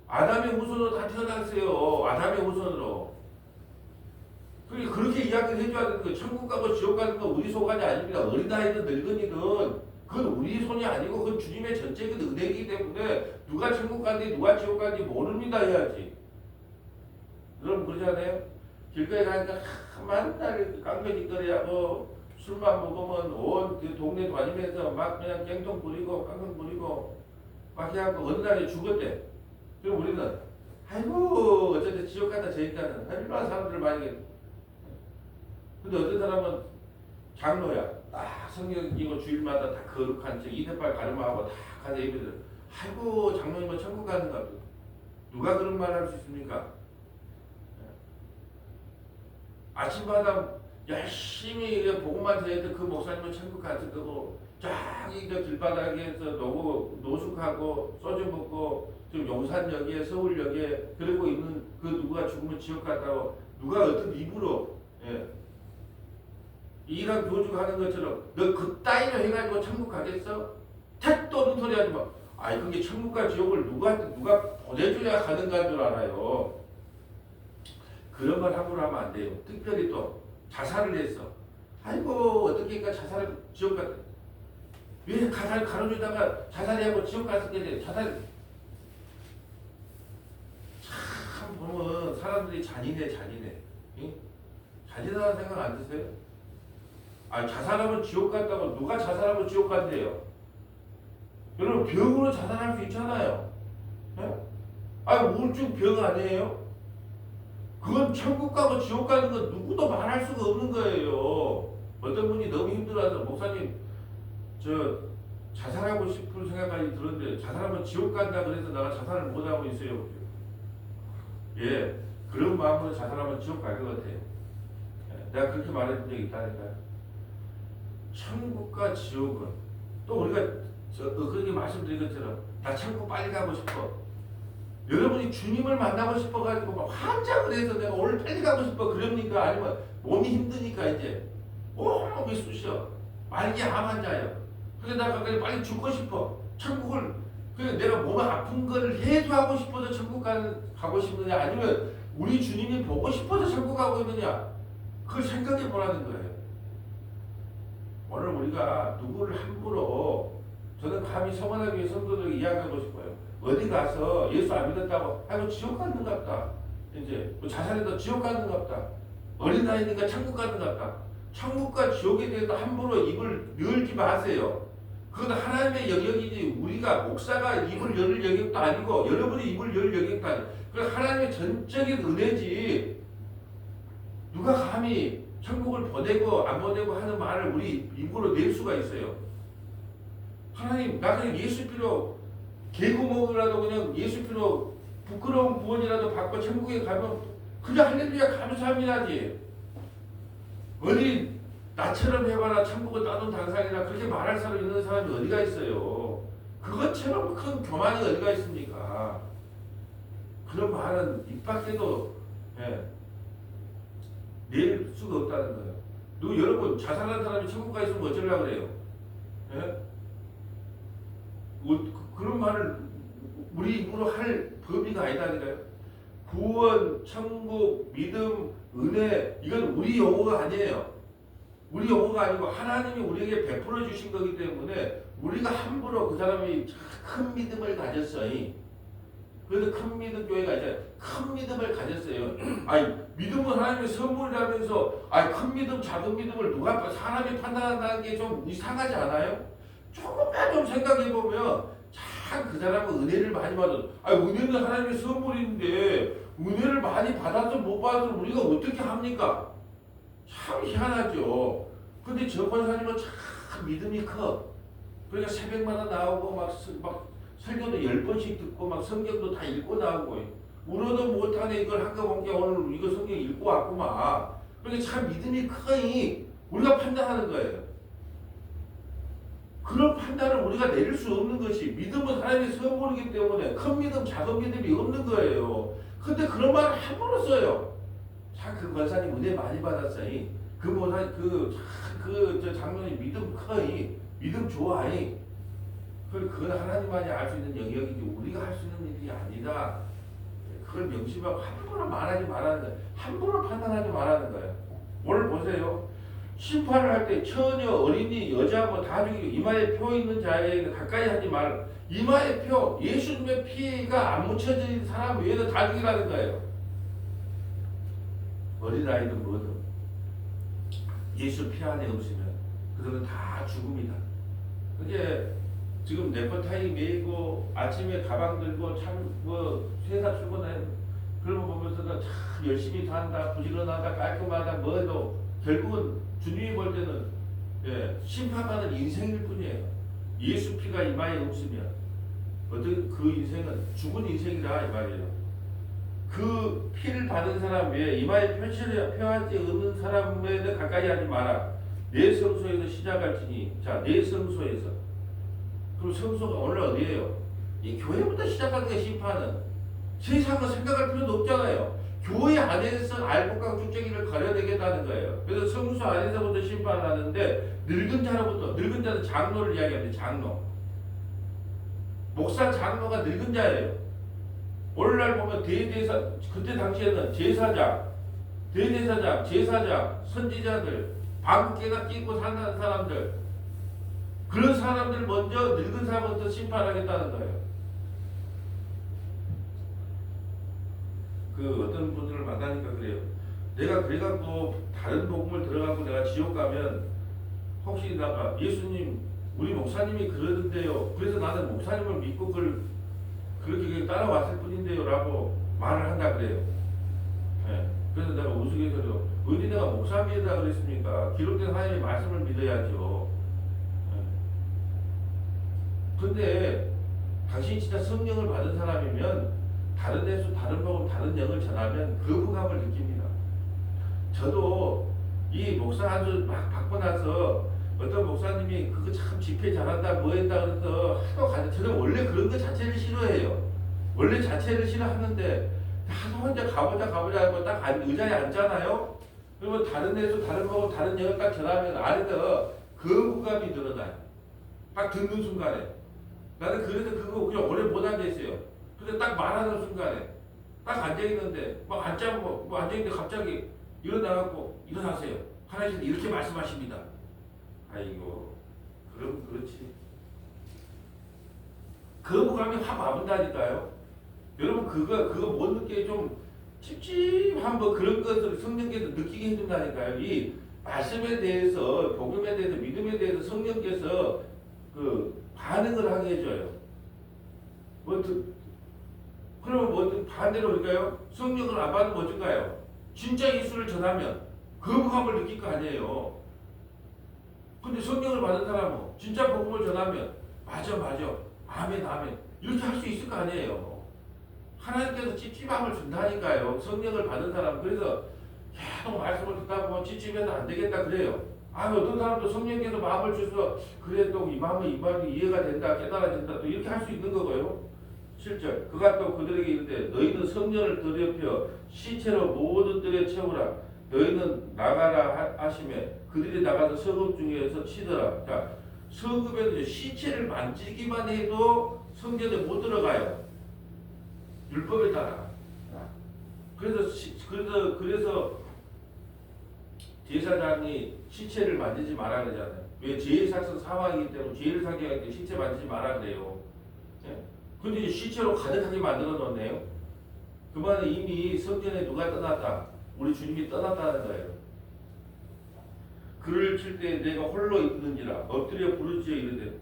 아담의 후손으로 다 태어났어요. 아담의 후손으로. 그러니까 그렇게 이야기를 해줘야 되는 거예요. 천국 가고 지옥 가는 건 우리 소관이 아닙니다. 어린아이든 늙은이든 그건 우리 손이 아니고 그건 주님의 전적인 은혜이기 때문에 누가 천국 가는지 누가 지옥 가는지 모릅니다 해야지. 여러분 그러지 않아요? 길거리 가니까 맨날 깡패짓거리하고 술만 먹으면 온 그 동네 다니면서 막 그냥 갱통 부리고 깡통 부리고 막 해갖고 어느 날에 죽었대. 그럼 우리는 아이고 어쨌든 지옥 갔다 저니까는 얼마나 사람들 많이 겠. 근데 어떤 사람은 장로야. 딱 성경 읽고 주일마다 다 거룩한 책 이태빨 가르마하고 다 가서 예배들. 아이고 장로님은 천국 가는가. 누가 그런 말 할 수 있습니까? 아침마다 열심히 복음만 전해도 그 목사님은 천국 갔을 거고 쫙 이제 길바닥에서 노숙하고 소주 먹고 지금 용산역에 서울역에 그러고 있는 그 누가 죽으면 지옥 갔다고 누가 어떤 입으로 이랑 교주가 하는 것처럼 너 그따위로 해가지고 천국 가겠어? 택도 없는 소리 하지 마. 아니 그게 천국과 지옥을 누가 보내줘야 가는 건 줄 알아요. 그런 말 함부로 하면 안 돼요. 특별히 또 자살을 했어. 아이고 어떻게니까 자살을 지옥 갔다. 왜 가로주다가 자살하고 지옥 갔을 때 자살. 참 보면 사람들이 잔인해. 응? 잔인하다는 생각 안 드세요? 아 자살하면 지옥 갔다고 누가 자살하면 지옥 간대요? 여러분 병으로 자살할 수 있잖아요. 아 우울증 병 아니에요? 그건 천국 가고 지옥 가는 건 누구도 말할 수가 없는 거예요. 어떤 분이 너무 힘들어서 목사님 저 자살하고 싶은 생각까지 들었는데 자살하면 지옥 간다 그래서 내가 자살을 못하고 있어요. 예, 그런 마음으로 자살하면 지옥 갈 것 같아요. 내가 그렇게 말해준 적이 있다니까요. 천국과 지옥은 또 우리가 그렇게 말씀드린 것처럼 나 천국 빨리 가고 싶어. 여러분이 주님을 만나고 싶어가지고 막 환장을 해서 내가 오늘 빨리 가고 싶어 그럽니까? 아니면 몸이 힘드니까 이제 몸이 쑤셔. 말기 암 환자예요. 그래서 내가 빨리 죽고 싶어. 천국을 그래 내가 몸 아픈 거를 해소하고 싶어서 천국 가고 싶느냐 아니면 우리 주님이 보고 싶어서 천국 가고 있느냐 그걸 생각해 보라는 거예요. 오늘 우리가 누구를 함부로 저는 감히 서원하기 위해 성도들에게 이야기하고 싶어요. 어디 가서 예수 안 믿었다고 아이고 지옥 가는 것 같다. 이제 뭐 자살해도 지옥 가는 것 같다. 어린아이니까 천국 가는 것 같다. 천국과 지옥에 대해서 함부로 입을 열지 마세요. 그건 하나님의 영역이지 우리가 목사가 입을 열 영역도 아니고 여러분이 입을 열 영역도 아니고 그건 하나님의 전적인 은혜지 누가 감히 천국을 보내고 안 보내고 하는 말을 우리 입으로 낼 수가 있어요. 하나님 나 그냥 예수 필요 개구멍이라도 그냥 예수 필요 부끄러운 구원이라도 받고 천국에 가면 그냥 할렐루야 감사합니다지. 어디 나처럼 해봐라 천국을 따놓은 당상이라 그렇게 말할 사람 있는 사람이 어디가 있어요. 그것처럼 큰 교만이 어디가 있습니까. 그런 말은 입 밖에도 낼 수가 없다는 거예요. 여러분 자살한 사람이 천국 가 있으면 어쩌려고 그래요. 그런 말을 우리 입으로 할 법이가 아니다니까요. 구원, 천국, 믿음, 은혜 이건 우리 용어가 아니에요. 우리 용어가 아니고 하나님이 우리에게 베풀어 주신 거기 때문에 우리가 함부로 그 사람이 큰 믿음을 가졌어요. 그래서 큰 믿음 교회가 이제 큰 믿음을 가졌어요. 아니 믿음은 하나님의 선물이라면서 아니 큰 믿음, 작은 믿음을 누가 사람이 판단한다는 게 좀 이상하지 않아요? 조금만 좀 생각해 보면 참 그 사람은 은혜를 많이 받았어. 아니 은혜는 하나님의 선물인데 은혜를 많이 받아서 못 받아서 우리가 어떻게 합니까? 참 희한하죠. 근데 저 권사님은 참 믿음이 커. 그러니까 새벽마다 나오고 막 설교도 10번씩 듣고 막 성경도 다 읽고 나오고 울어도 못하네 이걸 한꺼번에 오늘 이거 성경 읽고 왔구만. 그러니까 참 믿음이 크니 우리가 판단하는 거예요. 그런 판단을 우리가 내릴 수 없는 것이 믿음은 하나님의 선물이기 때문에 큰 믿음, 작은 믿음이 없는 거예요. 근데 그런 말을 함부로 써요. 참 그 권사님 은혜 많이 받았어요. 그 모사 저 장로님 믿음 커이 믿음 좋아이. 그건 하나님만이 알 수 있는 영역이지 우리가 할 수 있는 일이 아니다. 그걸 명심하고 함부로 말하지 말라는 거예요. 함부로 판단하지 말라는 거예요. 오늘 보세요. 심판을 할 때 처녀, 어린이, 여자 뭐 다 죽이고 이마에 표 있는 자에게 가까이 하지 말. 이마에 표, 예수님의 피가 안 묻혀진 사람 외에는 다 죽이라는 거예요. 어린아이든 뭐든 예수 피 안에 없으면 그들은 다 죽음이다. 그게 지금 네퍼타이 메이고 아침에 가방 들고 참 뭐 회사 출근해 그런 거 보면서도 참 열심히 산다, 부지런하다, 깔끔하다 뭐해도 결국은 주님이 볼 때는 심판받는 인생일 뿐이에요. 예수 피가 이마에 없으면 어떤 그 인생은 죽은 인생이다 이 말이에요. 그 피를 받은 사람 외에 이마에 표시를 표하지 않는 사람에게 가까이 하지 마라. 내 성소에서 시작할지니. 자, 내 성소에서. 그럼 성소가 원래 어디예요? 이 교회부터 시작하는 게 심판은. 세상을 생각할 필요도 없잖아요. 교회 안에서 알곡과 쭉쟁이를 가려내겠다는 거예요. 그래서 성소 안에서부터 심판을 하는데 늙은 자로부터, 늙은 자는 장로를 이야기하는데 장로. 목사 장로가 늙은 자예요. 오늘날 보면 대제사, 그때 당시에는 제사장, 대제사장, 제사장, 선지자들, 방귀깨가 끼고 사는 사람들, 그런 사람들 먼저 늙은 사람부터 심판하겠다는 거예요. 그 어떤 분들을 만나니까 그래요. 내가 그래갖고 다른 복음을 들어가고 내가 지옥 가면 혹시 나가 예수님 우리 목사님이 그러던데요. 그래서 나는 목사님을 믿고 그걸 그렇게 그냥 따라왔을 뿐인데요 라고 말을 한다 그래요. 네. 그래서 내가 우스갯소리로 어디 내가 목사 믿으라 그랬습니까? 기록된 하나님의 말씀을 믿어야죠. 네. 근데 당신이 진짜 성령을 받은 사람이면 다른 데서 다른 복음 다른 영을 전하면 그 부감을 느낍니다. 저도 이 목사 아주 막 받고 나서 어떤 목사님이 그거 참 집회 잘한다 뭐 했다 그래서 하도 가자. 저는 원래 그런 거 자체를 싫어해요. 원래 자체를 싫어하는데 하도 혼자 가보자 하고 딱 의자에 앉잖아요. 그러면 다른 데서 다른 복음 다른 영을 딱 전하면 안에서 그 부감이 늘어나요. 딱 듣는 순간에. 나는 그래서 그거 그냥 오래 못 앉아있어요. 근데 딱 말하는 순간에 딱 앉아있는데 막 앉자고 뭐 앉아있는데 갑자기 일어나갖고 일어나세요. 하나님 이렇게 말씀하십니다. 아이고 그럼 그렇지. 거부감이 확 와본다니까요. 여러분 그거 못 느끼게 좀 찝찝한 뭐 그런 것을 성령께서 느끼게 해준다니까요. 이 말씀에 대해서 복음에 대해서 믿음에 대해서 성령께서 그 반응을 하게 해줘요. 그러면 뭐 반대로 그럴까요? 성령을 안 받으면 어쩔까요? 진짜 예수를 전하면 거부감을 느낄 거 아니에요. 근데 성령을 받은 사람은 진짜 복음을 전하면 맞아 아멘 이렇게 할 수 있을 거 아니에요. 하나님께서 찝찝함을 준다니까요. 성령을 받은 사람. 그래서 계속 말씀을 듣다 보면 찝찝해서 안 되겠다 그래요. 어떤 사람도 성령께서 마음을 주셔서 그래 또 이 마음이 이해가 된다 깨달아진다 또 이렇게 할 수 있는 거고요. 7절 그가 또 그들에게 이르되 너희는 성령을 더럽혀 시체로 모든 뜰에 채우라. 너희는 나가라 하시매 그들이 나가서 서급 중에서 치더라. 자, 서급에는 시체를 만지기만 해도 성전에 못 들어가요. 율법에 따라. 그래서 제사장이 시체를 만지지 마라 그러잖아요. 왜? 죄의 삭은 사망이기 때문에 죄를 사게 할 때 시체 만지지 마라 그래요. 근데 이제 시체로 가득하게 만들어 놓네요. 그 말은 이미 성전에 누가 떠났다. 우리 주님이 떠났다는 거예요. 글을 칠 때 내가 홀로 있는지라 엎드려 부르짖어 이르되.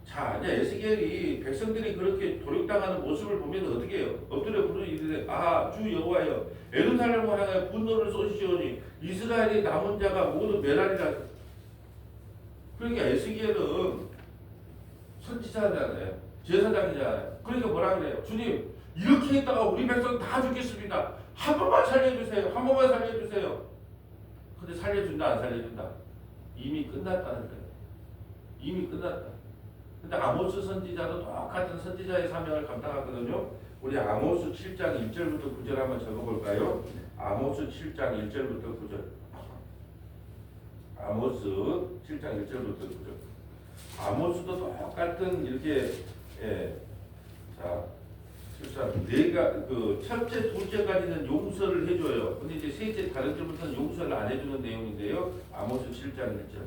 자, 이제 에스겔이 백성들이 그렇게 도륙당하는 모습을 보면 어떻게 해요? 엎드려 부르짖어 이르되 주 여호와여 예루살렘을 향하여 분노를 쏘시오니 이스라엘의 남은 자가 모두 멸하리라. 그러니까 에스겔은 선지자잖아요. 제사장이잖아요. 그러니까 뭐라 그래요? 주님 이렇게 했다가 우리 백성 다 죽겠습니다. 한 번만 살려주세요. 한 번만 살려주세요. 근데 살려준다 안 살려준다? 이미 끝났다는 거예요. 이미 끝났다. 근데 아모스 선지자도 똑같은 선지자의 사명을 감당하거든요. 우리 아모스 7장 1절부터 9절 한번 적어볼까요? 아모스 7장 1절부터 9절. 아모스 7장 1절부터 9절. 아모스도 똑같은 이렇게 자, 내가 그 첫째, 둘째까지는 용서를 해줘요. 근데 이제 셋째, 다른 절부터는 용서를 안 해주는 내용인데요. 아모스 7장 1절.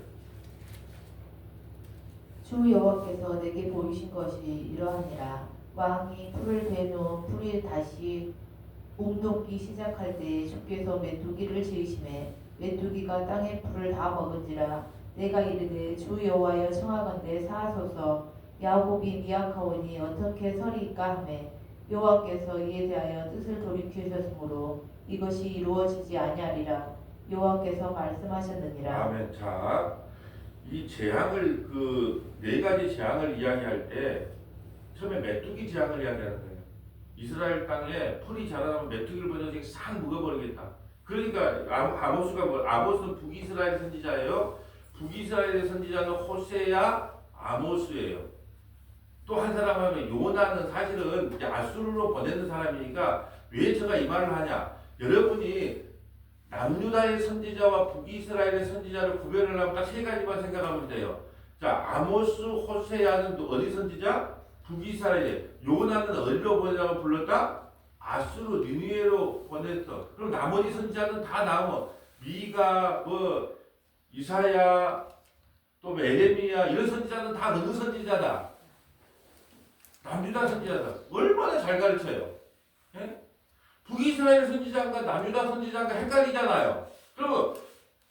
주 여호와께서 내게 보이신 것이 이러하니라. 왕이 풀을 베놓은 풀이 다시 움돋기 시작할 때에 주께서 메뚜기를 지으심에 메뚜기가 땅의 풀을 다 먹은지라. 내가 이르되 주 여호와여 청하건대 사하소서. 야곱이 미약하오니 어떻게 서리이까 하매 여호와께서 이에 대하여 뜻을 돌이키셨으므로 이것이 이루어지지 아니하리라. 여호와께서 말씀하셨느니라. 아멘. 자, 이 재앙을 그 네 가지 재앙을 이야기할 때 처음에 메뚜기 재앙을 이야기하는 거예요. 이스라엘 땅에 풀이 자라나면 메뚜기를 보내서 싹 묵어버리겠다. 그러니까 아모스가 뭐 아모스는 북이스라엘 선지자예요. 북이스라엘의 선지자는 호세야 아모스예요. 또 한 사람 하면 요나는 사실은 이제 아수르로 보내는 사람이니까 왜 제가 이 말을 하냐? 여러분이 남유다의 선지자와 북이스라엘의 선지자를 구별을 하면 딱 세 가지만 생각하면 돼요. 자, 아모스, 호세야는 또 어디 선지자? 북이스라엘. 요나는 어디로 보내라고 불렀다? 아수르, 니느웨로 보냈어. 그럼 나머지 선지자는 다 나오면 미가, 뭐 이사야, 또 에레미야 이런 선지자는 다 어느 선지자다? 남유다 선지자다. 얼마나 잘 가르쳐요. 예? 북이스라엘 선지자가 남유다 선지자가 헷갈리잖아요. 그러면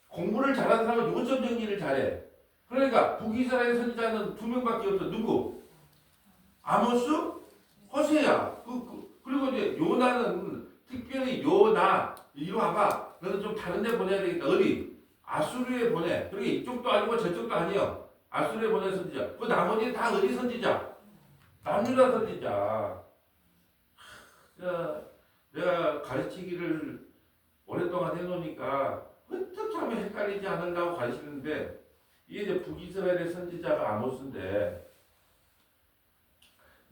공부를 잘하는 사람은 요점 정리를 잘해. 그러니까 북이스라엘 선지자는 두 명밖에 없어. 누구? 아모스, 호세야. 그리고 이제 요나는 특별히 요나 이리 와봐. 너는 좀 다른 데 보내야 되겠다. 어디? 아수르에 보내. 그리고 이쪽도 아니고 저쪽도 아니요. 아수르에 보내 선지자. 그 나머지는 다 어디 선지자? 남유다 선지자. 내가 가르치기를 오랫동안 해놓으니까 어떻게 하면 헷갈리지 않으려고 가르치는데 이게 이제 북이스라엘의 선지자가 아모스인데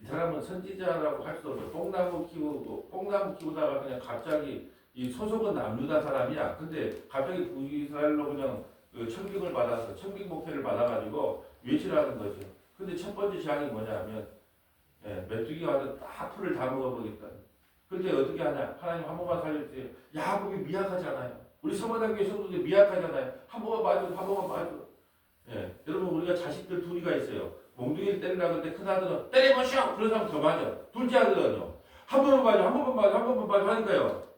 이 사람은 선지자라고 할 수 없어. 뽕나무 키우다가 그냥 갑자기 이 소속은 남유다 사람이야. 근데 갑자기 북이스라엘로 그냥 청빙을 받아서 청빙 목회를 받아가지고 외치라는 거죠. 근데 첫 번째 재앙이 뭐냐면 메뚜기가 와서 딱 풀을 다 먹어버리겠다. 그때 어떻게 하냐? 하나님 한 번만 살려주세요. 야곱이 미약하잖아요. 우리 서머단교회 성도들이 미약하잖아요. 한 번만 봐줘, 한 번만 봐줘. 여러분 우리가 자식들 둘이가 있어요. 몽둥이를 때리려고 할때 큰아들은 때려보시오! 그런 사람 더 맞아. 둘째 아들은요. 한 번만 봐줘, 한 번만 봐줘, 한 번만 봐줘 하니까요.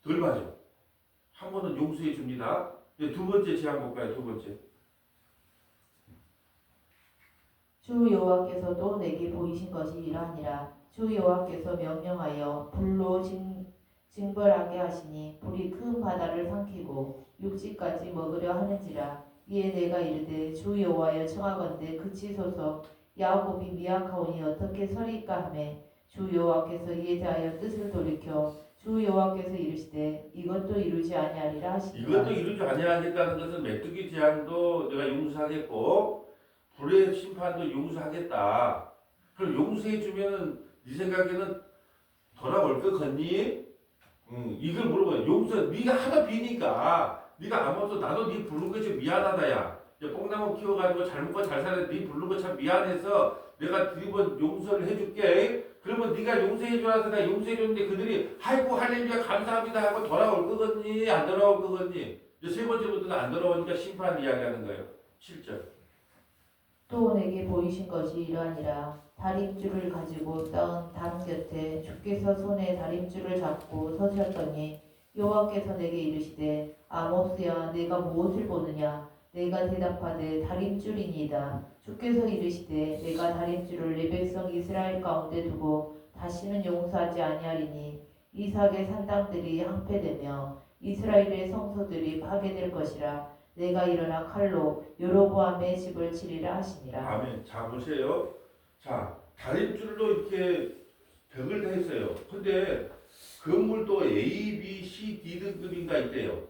덜 맞아. 한 번은 용서해 줍니다. 두 번째 제안 볼까요? 두 번째. 주 여호와께서도 내게 보이신 것이 이러하니라. 주 여호와께서 명령하여 불로 징벌하게 하시니 불이 큰 바다를 삼키고 육지까지 먹으려 하는지라. 이에 내가 이르되 주 여호와여 청하건대 그치소서. 야곱이 미약하오니 어떻게 서리까 하매 주 여호와께서 이에 대하여 뜻을 돌이켜 주 여호와께서 이르시되 이것도 이루지 아니하리라 하시니라. 이것도 이루지 아니하겠다는 것은 메뚜기 재앙도 내가 용서하겠고 불의 심판도 용서하겠다. 그럼 용서해 주면은 네 생각에는 돌아올 것 같니? 이걸 물어봐요. 용서 네가 하도 비니까 네가 아무것도 나도 네 부른 거 좀 미안하다야. 뽕나무 키워가지고 잘 먹고 잘 살았는데 네 부른 거 참 미안해서 내가 드리번 용서를 해줄게. 그러면 네가 용서해 줘서 내가 용서해 줬는데 그들이 아이고 할렐루야 감사합니다 하고 돌아올 것 같니? 안 돌아올 것 같니? 이제 세 번째부터는 안 돌아오니까 심판 이야기하는 거예요. 7절. 또 내게 보이신 것이 이러하니라. 다림줄을 가지고 쌓은 담 곁에 주께서 손에 다림줄을 잡고 서셨더니 여호와께서 내게 이르시되 아모스야 내가 무엇을 보느냐. 내가 대답하되 다림줄이니이다. 주께서 이르시되 내가 다림줄을 내 백성 이스라엘 가운데 두고 다시는 용서하지 아니하리니 이삭의 산당들이 항폐되며 이스라엘의 성소들이 파괴될 것이라. 내가 일어나 칼로 여로보암의 집을 치리라 하시니라. 아멘. 자 보세요. 자 다림줄로 이렇게 벽을 다 했어요. 근데 건물도 A, B, C, D 등급인가 있대요.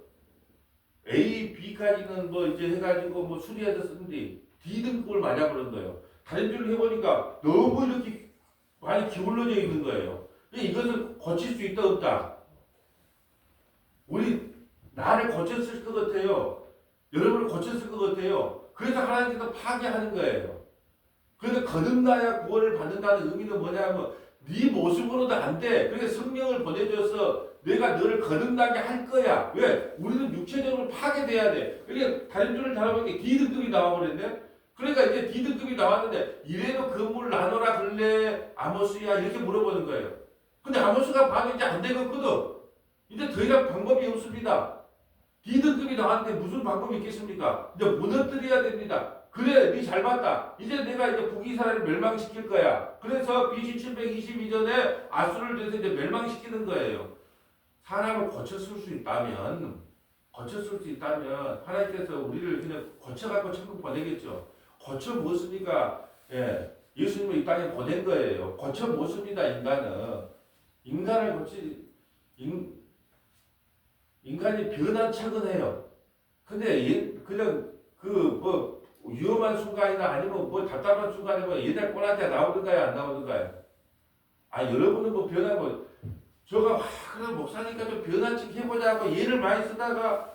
A, B까지는 뭐 이제 해가지고 뭐 수리해서 쓰는데 D 등급을 맞아 그런 거예요. 다림줄을 해보니까 너무 이렇게 많이 기울어져 있는 거예요. 이것을 고칠 수 있다 없다. 우리 나를 고쳤을 것 같아요. 여러분을 고쳤을 것 같아요. 그래서 하나님께서 파괴하는 거예요. 그래서 거듭나야 구원을 받는다는 의미는 뭐냐면 네 모습으로도 안 돼. 그러니까 성령을 보내줘서 내가 너를 거듭나게 할 거야. 왜? 우리는 육체적으로 파괴돼야 돼. 그러니까 다림줄을 달아보니까 D등급이 나와버렸네. 그러니까 이제 D등급이 나왔는데 이래도 건물 나눠라 그래 아모스야 이렇게 물어보는 거예요. 근데 아모스가 봐도 이제 안 되겠거든. 이제 더 이상 방법이 없습니다. D등급이 나왔는데 무슨 방법이 있겠습니까? 이제 무너뜨려야 됩니다. 그래, 네 잘 봤다. 이제 내가 이제 북이스라엘을 멸망시킬 거야. 그래서 BC 722년에 아수를 돼서 이제 멸망시키는 거예요. 사람을 고쳤을 수 있다면 하나님께서 우리를 그냥 고쳐갖고 천국 보내겠죠. 고쳐 무엇입니까? 예수님을 이 땅에 보낸 거예요. 고쳐 무엇입니다, 인간은. 인간을 고치 인간이 변한 척은 해요. 근데 그냥 그 뭐 위험한 순간이나 아니면 뭐 답답한 순간에 뭐 옛날 꼬라지가 나오든가요 안 나오든가요? 아 여러분은 뭐 변하고 저가 그래 목사니까 좀 변한 척 해보자고 예를 많이 쓰다가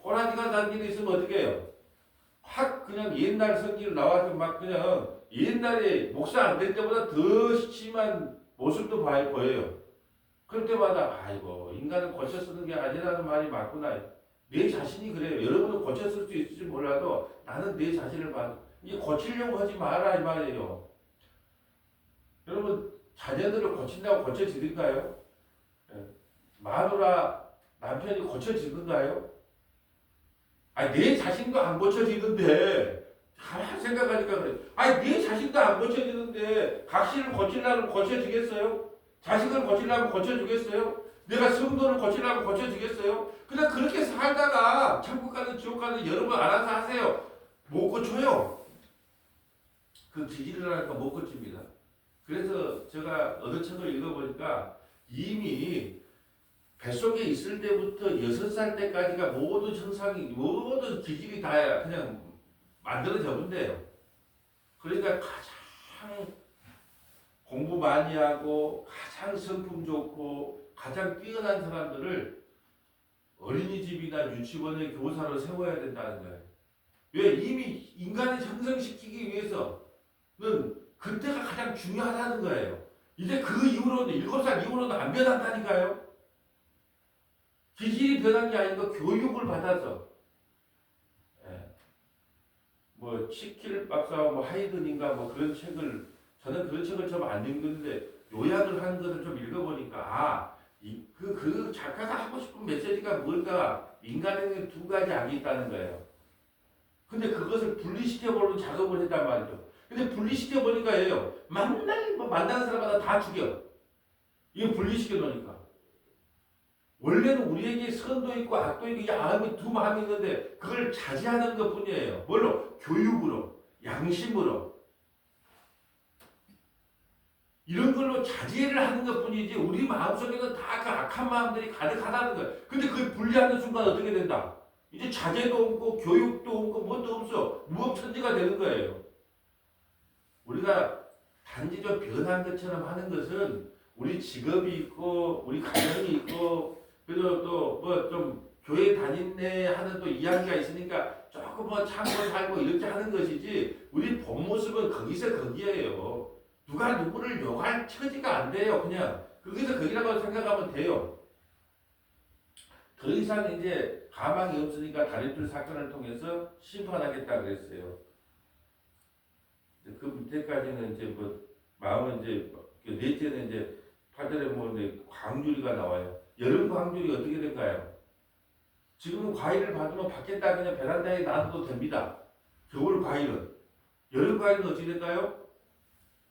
꼬라지가 난 일이 있으면 어떻게 해요? 확 그냥 옛날 성질 나와서 막 그냥 옛날에 목사 안 될 때보다 더 심한 모습도 보여요. 그럴 때마다 아이고 인간은 고쳐 쓰는 게 아니라는 말이 맞구나. 내 자신이 그래요. 여러분은 고쳐 쓸 수 있을지 몰라도 나는 내 자신을 봐. 이게 고치려고 하지 마라 이 말이에요. 여러분 자녀들을 고친다고 고쳐지든가요? 예. 마누라 남편이 고쳐지든가요? 아니 내 자신도 안 고쳐지는데 가만 생각하니까 그래. 아니 내 자신도 안 고쳐지는데 각신을 고치려면 고쳐지겠어요? 자식을 고치려면 고쳐주겠어요? 내가 성도를 고치려면 고쳐주겠어요? 그냥 그렇게 살다가 천국 가든 지옥 가든 여러분 알아서 하세요. 못 고쳐요. 그 기질을 하니까 못 고칩니다. 그래서 제가 어느 책을 읽어보니까 이미 뱃속에 있을 때부터 6살 때까지가 모든 현상이 모든 기질이 다 그냥 만들어져 본대요. 그러니까 가장 공부 많이 하고 가장 성품 좋고 가장 뛰어난 사람들을 어린이집이나 유치원의 교사로 세워야 된다는 거예요. 왜? 이미 인간을 형성시키기 위해서는 그때가 가장 중요하다는 거예요. 이제 그 이후로는 7살 이후로는 안 변한다니까요. 기질이 변한 게 아니고 교육을 받아서 뭐 시킬 박사와 뭐 하이든인가 뭐 그런 책을 저는 그런 책을 좀 안 읽는데 요약을 하는 것을 좀 읽어보니까 그 작가가 하고 싶은 메시지가 뭘까 인간에게 두 가지 악이 있다는 거예요. 근데 그것을 분리시켜보는 작업을 했단 말이죠. 근데 분리시켜보니까 예요. 만나는 사람마다 다 죽여. 이거 분리시켜 놓으니까. 원래는 우리에게 선도 있고 악도 있고 두 마음이 있는데 그걸 자제하는 것 뿐이에요. 뭘로? 교육으로, 양심으로. 이런 걸로 자제를 하는 것 뿐이지 우리 마음속에는 다 그 악한 마음들이 가득하다는 거예요. 근데 그걸 분리하는 순간 어떻게 된다? 이제 자제도 없고 교육도 없고 뭣도 없어. 무법천지가 되는 거예요. 우리가 단지 좀 변한 것처럼 하는 것은 우리 직업이 있고 우리 가정이 있고 그래도 또 뭐 좀 교회 다니네 하는 또 이야기가 있으니까 조금 뭐 참고 살고 이렇게 하는 것이지 우리 본 모습은 거기서 거기에요. 누가 누구를 욕할 처지가 안 돼요. 그냥 거기서 거기라고 생각하면 돼요. 더 이상 이제 가망이 없으니까 다림줄 사건을 통해서 심판하겠다 그랬어요. 그 밑에까지는 이제 뭐 마음은 이제 넷째는 이제 8절에 뭐 이제 광주리가 나와요. 여름 광주리 어떻게 될까요? 지금은 과일을 받으면 밖에다 그냥 베란다에 놔둬도 됩니다. 겨울 과일은. 여름 과일은 어떻게 될까요?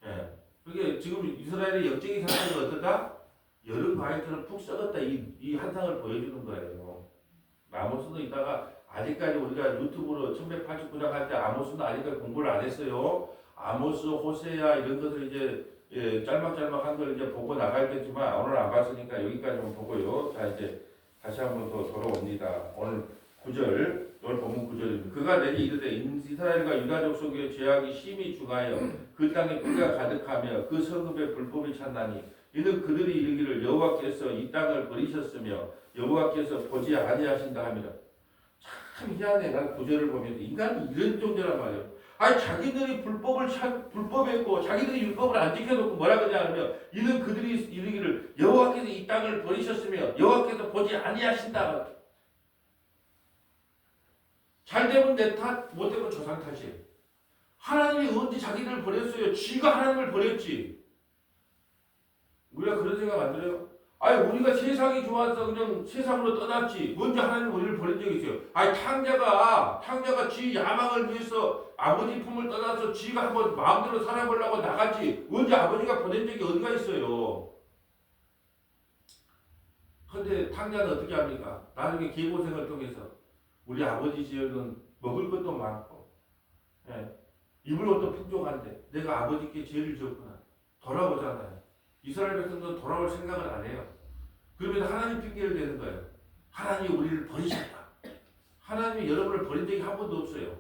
예. 그게 지금 이스라엘의 영적인 상태가 어떻다? 여름 과일처럼 푹 썩었다. 이 한상을 보여주는 거예요. 아모스는 이따가 아직까지 우리가 유튜브로 1189장 할 때 아모스는 아직까지 공부를 안 했어요. 아모스, 호세야 이런 것을 이제 짤막짤막한 걸 이제 보고 나가야겠지만 오늘 안 봤으니까 여기까지만 보고요. 자 이제 다시 한번 더 돌아옵니다. 오늘 9절, 오늘 본문 9절입니다. 그가 내게 이르되 이스라엘과 유다족 속에 죄악이 심히 중하여 그 땅에 피가 가득하며 그 성읍에 불법이 찼나니 이는 그들이 이르기를 여호와께서 이 땅을 버리셨으며 여호와께서 보지 아니하신다 하미라. 참 희한해. 난 9절을 보면 인간이 이런 존재란 말이에요. 아니 자기들이 불법했고 자기들이 율법을 안 지켜놓고 뭐라 그러냐 하면 이는 그들이 이르기를 여호와께서 이 땅을 버리셨으며 여호와께서 보지 아니하신다. 잘되면 내 탓, 못되면 조상 탓이에요. 하나님이 언제 자기들을 버렸어요? 쥐가 하나님을 버렸지. 우리가 그런 생각 안 들어요? 아니 우리가 세상이 좋아서 그냥 세상으로 떠났지. 먼저 하나님 우리를 버린 적이 있어요. 아니 탕자가 쥐 야망을 위해서 아버지 품을 떠나서 쥐가 한번 마음대로 살아보려고 나갔지. 언제 아버지가 보낸 적이 어디가 있어요? 근데 탕자는 어떻게 합니까? 나중에 개고생을 통해서 우리 아버지 지역은 먹을 것도 많고 입을 옷도 풍족한데 내가 아버지께 죄를 지었구나. 돌아오잖아요. 이스라엘 백성도 돌아올 생각을 안 해요. 그러면 하나님 핑계를 대는 거예요. 하나님이 우리를 버리셨다. 하나님이 여러분을 버린 적이 한 번도 없어요.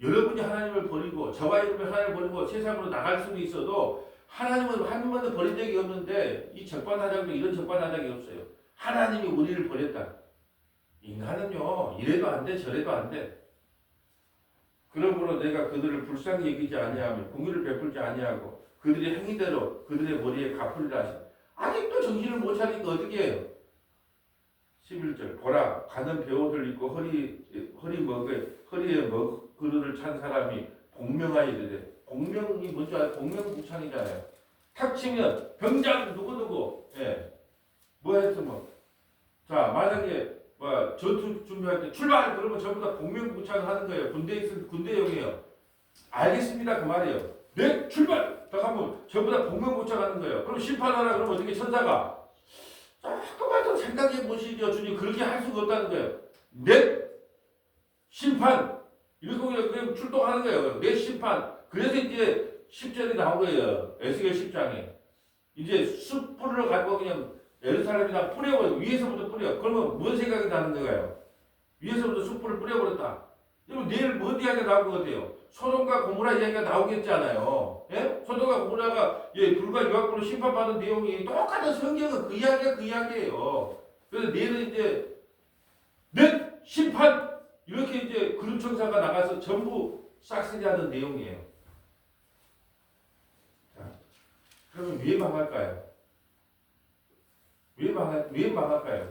여러분이 하나님을 버리고 저와 여러분이 하나님을 버리고 세상으로 나갈 수는 있어도 하나님은 한 번도 버린 적이 없는데 이 적반하장도 이런 적반하장이 없어요. 하나님이 우리를 버렸다. 인간은요 이래도 안 돼 저래도 안 돼. 그러므로 내가 그들을 불쌍히 여기지 아니하며 공의를 베풀지 아니하고 그들의 행위대로 그들의 머리에 갚으리라 하시. 아직도 정신을 못 차리니까 어떻게 해요? 11절 보라 가는 배옷을 입고 허리에 그릇을 찬 사람이 복명하여 이르되 복명이 뭔지 알아요? 복명부창이잖아요. 탁 치면 병장 누구누구 뭐 했으면 자 만약에 전투 준비할 때 출발 그러면 전부 다 복명부창을 하는 거예요. 군대에 있으면 군대용이에요. 알겠습니다 그 말이에요. 네 출발 딱 하면 전부 다 복명부창 하는 거예요. 그럼 심판하라 그러면 어떻게 천사가 조금만 생각해 보시죠. 주님 그렇게 할 수가 없다는 거예요. 내 심판 이렇게 그냥 출동하는 거예요. 내 심판. 그래서 이제 10절이 나온 거예요. 에스겔 10장에 이제 숯불을 갖고 그냥 예루살렘에다 뿌려버려. 위에서부터 뿌려. 그러면 뭔 생각이 나는 거예요? 위에서부터 숯불을 뿌려버렸다. 그럼 내일 뭔 이야기가 나올 것 같아요? 소돔과 고모라 이야기가 나오겠잖아요. 예? 소돔과 고모라가 불과 유황불로 심판받은 내용이 똑같은 성경은 그 이야기가 그 이야기예요. 그래서 내일은 이제 넷 심판 이렇게 이제 그룹청사가 나가서 전부 싹쓸이하는 내용이에요. 자, 그러면 왜 망할까요? 왜 망할까요?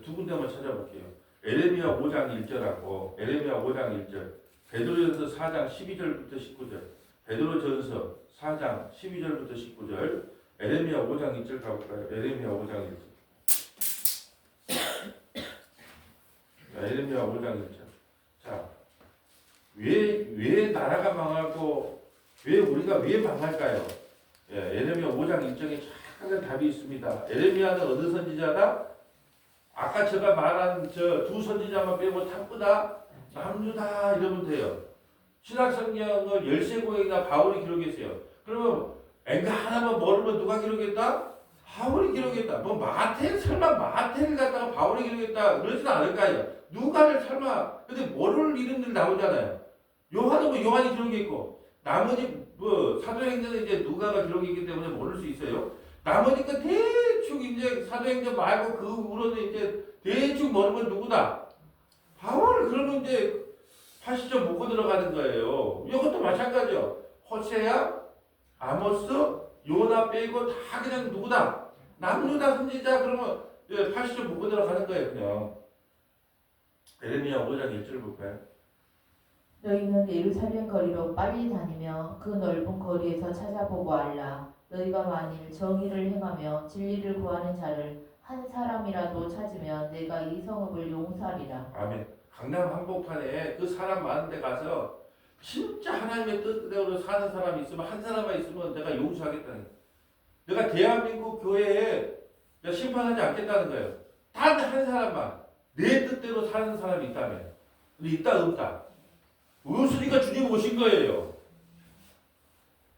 두 군데만 찾아볼게요. 에레미야 5장 1절하고 에레미야 5장 1절, 베드로전서 4장 12절부터 19절, 베드로전서 4장 12절부터 19절, 에레미야 5장 1절 가볼까요? 에레미야 5장 1절. 에레미야 5장 1절. 자, 왜 나라가 망하고 우리가 왜 망할까요? 에레미야 5장 1절에 작은 답이 있습니다. 에레미야는 어느 선지자다? 아까 제가 말한 저 두 선지자만 빼고 전부 다 남유다 이러면 돼요. 신약성경을 13권이나 바울이 기록했어요. 그러면 엔가 하나만 모르면 누가 기록했다? 바울이 기록했다. 뭐 설마 마태를 갖다가 바울이 기록했다 그러지는 않을까요? 누가를 설마 근데 모를 이름들 나오잖아요. 요한은 뭐 요한이 기록했고 나머지 뭐 사도행전은 이제 누가가 기록했기 때문에 모를 수 있어요. 나머지 거 대충 이제 사도행전 말고 그 우로는 이제 대충 모르면 누구다? 바울. 그러면 이제 80점 먹고 들어가는 거예요. 이것도 마찬가지요. 호세야, 아모스, 요나 빼고 다 그냥 누구다? 남유다 선지자. 그러면 80점 먹고 들어가는 거예요. 그냥. 에레미야 5장 1절 볼까요? 너희는 예루살렘 거리로 빨리 다니며 그 넓은 거리에서 찾아보고 알라. 너희가 만일 정의를 행하며 진리를 구하는 자를 한 사람이라도 찾으면 내가 이 성읍을 용서하리라. 아멘. 강남 한복판에 그 사람 많은 데 가서 진짜 하나님의 뜻대로 사는 사람이 있으면 한 사람만 있으면 내가 용서하겠다는 거예요. 내가 대한민국 교회에 내가 심판하지 않겠다는 거예요. 단 한 사람만 내 뜻대로 사는 사람이 있다면. 근데 있다 없다. 없으니까 주님 오신 거예요.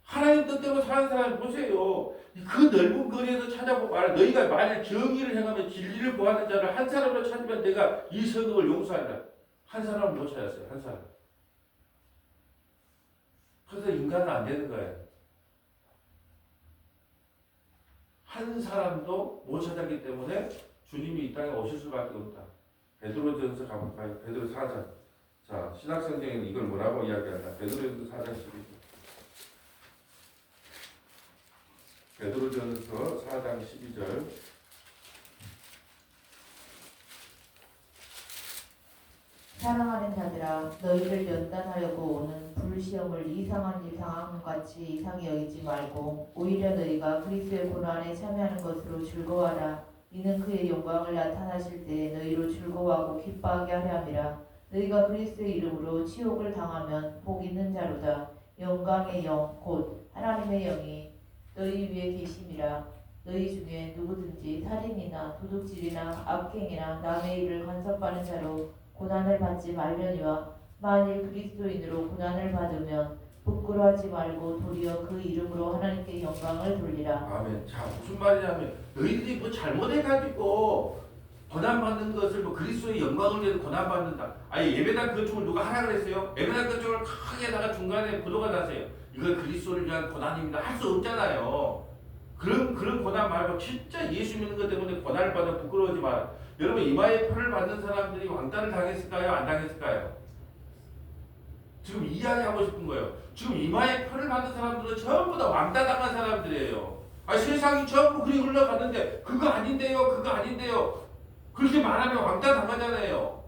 하나님 뜻대로 사는 사람 보세요. 그 넓은 거리에서 찾아보고 알아. 너희가 만약 정의를 행하며 진리를 구하는 자를 한 사람으로 찾으면 내가 이 성읍을 용서한다. 한 사람을 못 찾았어요. 한 사람. 그래서 인간은 안 되는 거예요. 한 사람도 못 찾았기 때문에 주님이 이 땅에 오실 수밖에 없다. 베드로전서 가볼까요? 베드로 4장. 자, 신약성경에는 이걸 뭐라고 이야기하나? 베드로전서 4장 12절. 베드로전서 4장 12절. 사랑하는 자들아, 너희를 연단하려고 오는 불시험을 이상한 일상같이 이상히 여기지 말고 오히려 너희가 그리스도의 고난에 참여하는 것으로 즐거워하라. 이는 그의 영광을 나타나실 때 너희로 즐거워하고 기뻐하게 하려 함이라. 너희가 그리스도의 이름으로 치욕을 당하면 복 있는 자로다. 영광의 영 곧 하나님의 영이 너희 위에 계심이라. 너희 중에 누구든지 살인이나 도둑질이나 악행이나 남의 일을 간섭하는 자로 고난을 받지 말려니와 만일 그리스도인으로 고난을 받으면 부끄러워하지 말고 도리어 그 이름으로 하나님께 영광을 돌리라. 아멘. 자, 무슨 말이냐면 너희들이 뭐 잘못해가지고 고난받는 것을 뭐 그리스도의 영광을 위해서 고난받는다. 아니 예배당 건축을 누가 하라 그랬어요? 예배당 건축을 크게다가 중간에 부도가 났어요. 이건 그리스도를 위한 고난입니다. 할 수 없잖아요. 그런 고난 말고 진짜 예수 믿는 것 때문에 고난을 받아 부끄러워하지 마라. 여러분 이마에 표를 받는 사람들이 왕따를 당했을까요? 안 당했을까요? 지금 이야기하고 싶은 거예요. 지금 이마에 표를 받는 사람들은 전부 다 왕따 당한 사람들이에요. 아 세상이 전부 그리 흘러갔는데 그거 아닌데요, 그거 아닌데요. 그렇게 말하면 왕따 당하잖아요.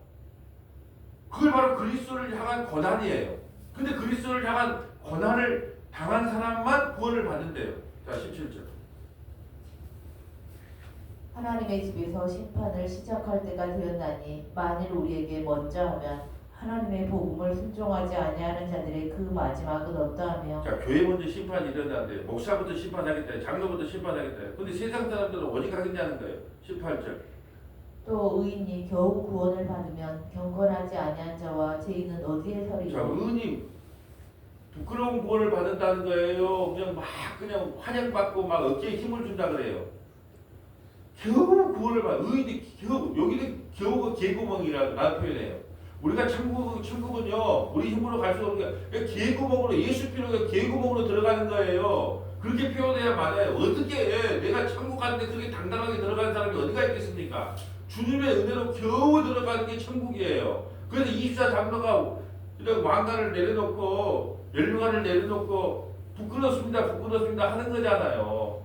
그걸 바로 그리스도를 향한 고난이에요. 근데 그리스도를 향한 고난을 당한 사람만 구원을 받는데요. 자 17절. 하나님의 집에서 심판을 시작할 때가 되었나니 만일 우리에게 먼저 하면 하나님의 복음을 순종하지 아니하는 자들의 그 마지막은 어떠하며. 자 교회 먼저 심판이 일어나는데 목사부터 심판하겠다, 장로부터 심판하겠다. 근데 세상 사람들은 오직 하겠냐는 거예요. 18절. 또 의인이 겨우 구원을 받으면 경건하지 아니한 자와 죄인은 어디에 자 서리요. 의인이 부끄러운 구원을 받는다는 거예요. 그냥 환영받고 막 어깨에 힘을 준다 그래요. 겨우 구원을 받. 의인이 겨우 여기는 겨우가 개구멍이라고 나는 표현해요. 우리가 천국은요 우리 힘으로 갈 수 없는 게 개구멍으로 예수 피로가 개구멍으로 들어가는 거예요. 그렇게 표현해야 맞아요. 어떻게 내가 천국 가는데 그렇게 당당하게 들어가는 사람이 어디가 있겠습니까? 주님의 은혜로 겨우 들어가는 게 천국이에요. 그래서 24장로가 이런 왕관을 내려놓고 멸류관을 내려놓고 부끄럽습니다 하는 거잖아요.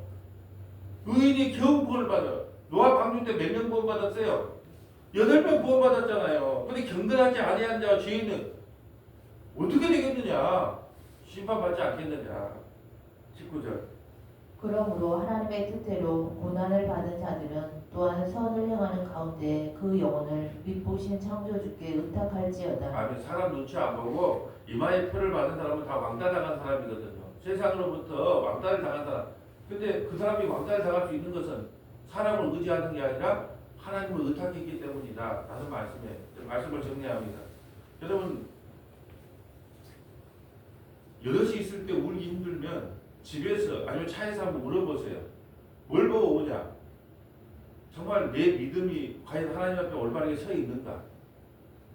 의인이 겨우 구원을 받아요. 노아 방주 때 몇 명 구원 받았어요? 8명 구원 받았잖아요. 근데 경건하지 아니한 자와 죄인은 어떻게 되겠느냐? 심판받지 않겠느냐? 19절. 그러므로 하나님의 뜻대로 고난을 받은 자들은 또한 선을 행하는 가운데 그 영혼을 믿보신 창조주께 의탁할지어다. 아멘. 사람 눈치 안 보고 이마에 표를 받은 사람은 다 왕따 당한 사람이거든요. 세상으로부터 왕따를 당한 사람. 근데 그 사람이 왕따를 당할 수 있는 것은 사람을 의지하는 게 아니라 하나님을 의탁했기 때문이다. 라는 말씀을 정리합니다. 여러분 여럿이 있을 때 울기 힘들면 집에서 아니면 차에서 한번 물어보세요. 뭘 보고 오냐? 정말 내 믿음이 과연 하나님 앞에 올바르게 서 있는가?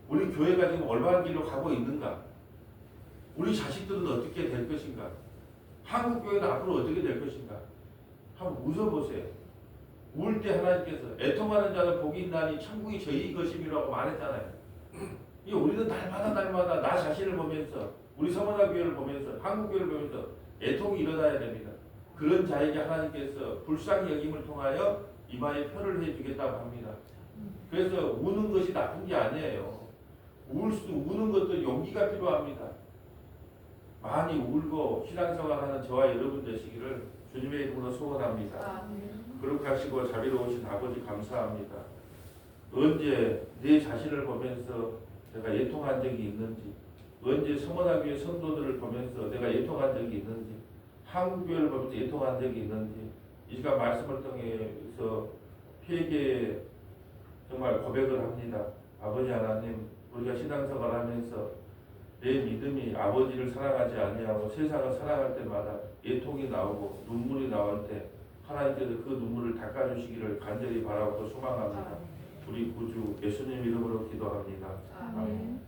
우리 교회가 지금 올바른 길로 가고 있는가? 우리 자식들은 어떻게 될 것인가? 한국 교회는 앞으로 어떻게 될 것인가? 한번 웃어보세요. 울 때 하나님께서 애통하는 자는 복이 있나니 천국이 저희 것임이라고 말했잖아요. 이 우리는 날마다 나 자신을 보면서 우리 서머나 교회를 보면서 한국 교회를 보면서 애통이 일어나야 됩니다. 그런 자에게 하나님께서 불쌍히 여김을 통하여 이마에 표를 해주겠다고 합니다. 그래서 우는 것이 나쁜 게 아니에요. 우는 것도 용기가 필요합니다. 많이 울고 신앙생활하는 저와 여러분 되시기를 주님의 이름으로 소원합니다. 거룩하시고 자비로우신 아버지 감사합니다. 언제 내 자신을 보면서 내가 애통한 적이 있는지, 언제 서머나교회 성도들을 보면서 내가 애통한 적이 있는지, 한국교회를 보면서 애통한 적이 있는지, 이 시간 말씀을 통해서 회개에 정말 고백을 합니다. 아버지 하나님, 우리가 신앙생활을 하면서 내 믿음이 아버지를 사랑하지 아니하고 세상을 사랑할 때마다 애통이 나오고 눈물이 나올 때 하나님께서 그 눈물을 닦아주시기를 간절히 바라고 소망합니다. 우리 구주 예수님 이름으로 기도합니다. 아멘.